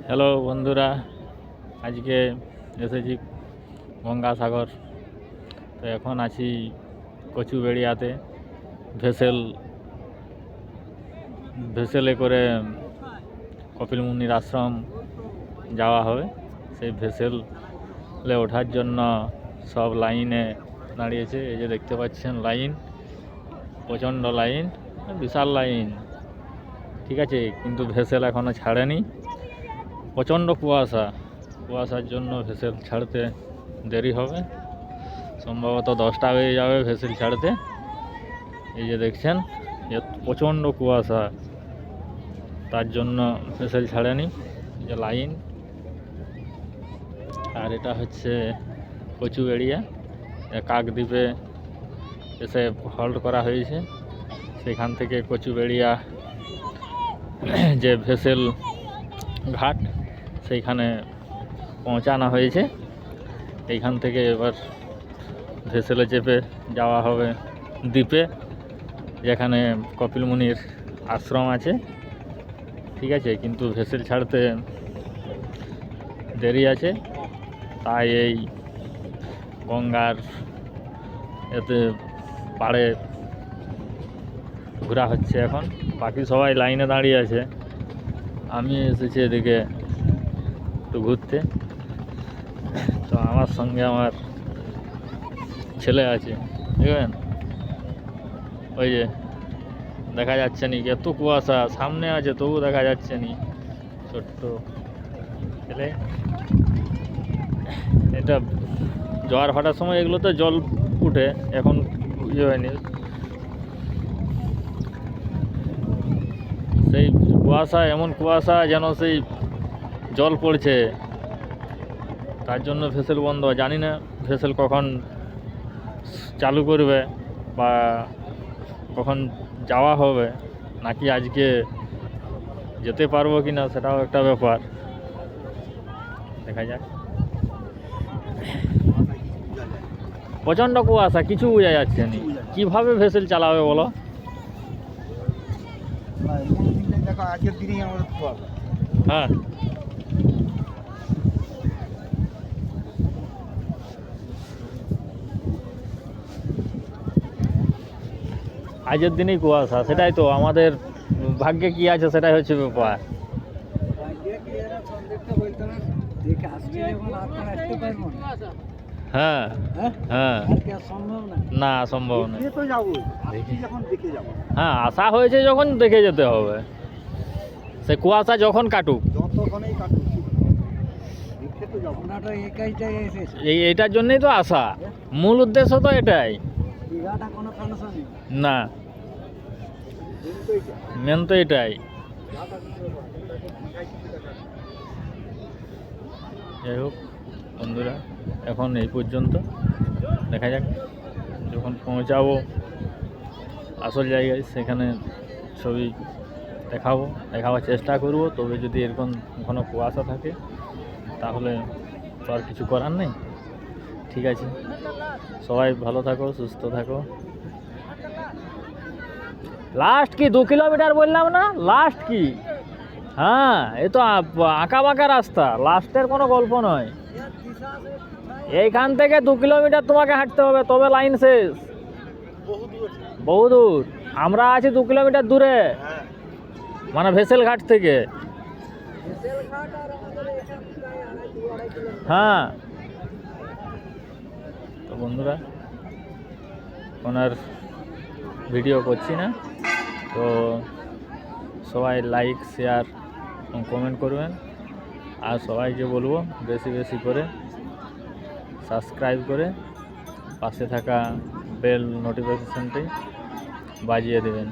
Hello বন্ধুরা, আজকে এসেছি গঙ্গাসাগর। তো এখন আছি কচুবেড়িয়াতে। ভেসেলে করে কপিল মুনির আশ্রম যাওয়া হবে। সেই ভেসেলে ওঠার জন্য সব লাইনে দাঁড়িয়েছে। এই যে দেখতে পাচ্ছেন লাইন, প্রচণ্ড লাইন, বিশাল লাইন, ঠিক আছে। কিন্তু ভেসেল এখনও ছাড়েনি, প্রচণ্ড কুয়াশার জন্য ভেসেল ছাড়তে দেরি হবে। সম্ভবত 10টা হয়ে যাবে ভেসেল ছাড়তে। এই যে দেখছেন প্রচণ্ড কুয়াশা, তার জন্য ভেসেল ছাড়েনি। এই যে লাইন, আর এটা হচ্ছে কচুবেড়িয়া। কাকদ্বীপে এসে হল্ট করা হয়েছে। সেখান থেকে কচুবেড়িয়া যে ভেসেল ঘাট, সেইখানে পৌঁছানো হয়েছে। এইখান থেকে এবার ভেসেলে চেপে যাওয়া হবে দ্বীপে, যেখানে কপিল মুনির আশ্রম আছে, ঠিক আছে। কিন্তু ভেসেল ছাড়তে দেরি আছে, তাই এই গঙ্গার এতে পাড়ে ঘোরা হচ্ছে এখন। বাকি সবাই লাইনে দাঁড়িয়ে আছে, আমি এসেছি এদিকে একটু ঘুরতে। তো আমার সঙ্গে আমার ছেলে আছে, দেখবেন ওই যে দেখা যাচ্ছে নি, এত কুয়াশা, সামনে আছে তবু দেখা যাচ্ছে নি, ছোট্ট ছেলে। এটা জোয়ার ভাটার সময় এগুলোতে জল উঠে, এখন ইয়ে হয়নি। সেই কুয়াশা, এমন কুয়াশা যেন সেই জল পড়ছে, তার জন্য ভেসেল বন্ধ। জানি না ভেসেল কখন চালু করবে বা কখন যাওয়া হবে, নাকি আজকে যেতে পারবো কি না সেটাও একটা ব্যাপার, দেখা যাক। প্রচণ্ড কুয়াশা, কিছু বোঝা যাচ্ছে না, কীভাবে ভেসেল চালাবে বলো? হ্যাঁ, আজের দিনেই কুয়াশা, সেটাই তো আমাদের ভাগ্যে কি আছে, সেটাই হচ্ছে ব্যাপার। হ্যাঁ হ্যাঁ, না সম্ভব না। হ্যাঁ, আশা হয়েছে যখন দেখে যেতে হবে, সে কুয়াশা যখন কাটুক। এইটার জন্যই তো আশা, মূল উদ্দেশ্য তো এটাই না, মেন তো এটাই। যাই হোক বন্ধুরা, এখন এই পর্যন্ত, দেখা যাক যখন পৌঁছাবো আসল জায়গায় সেখানে ছবি দেখাবার চেষ্টা করব। তবে যদি এরকম ঘন কুয়াশা থাকে তাহলে তো আর কিছু করার নেই, ঠিক আছে। সবাই ভালো থাকো, সুস্থ থাকো। লাস্ট কি 2 কিলোমিটার বললাম না? লাস্ট কি? হ্যাঁ, এ তো আঁকা বাঁকা রাস্তা, লাস্টের কোনো গল্প নয়। এইখান থেকে 2 কিলোমিটার তোমাকে হাঁটতে হবে, তবে লাইন শেষ। বহু দূর, আমরা আছি 2 কিলোমিটার দূরে, মানে ভেসেল ঘাট থেকে। হ্যাঁ, তো বন্ধুরা এখন আর ভিডিও করছি না, তো সবাই লাইক, শেয়ার এবং কমেন্ট করবেন। আর সবাইকে বলবো বেশি বেশি করে সাবস্ক্রাইব করে পাশে থাকা বেল নোটিফিকেশনটি বাজিয়ে দেবেন।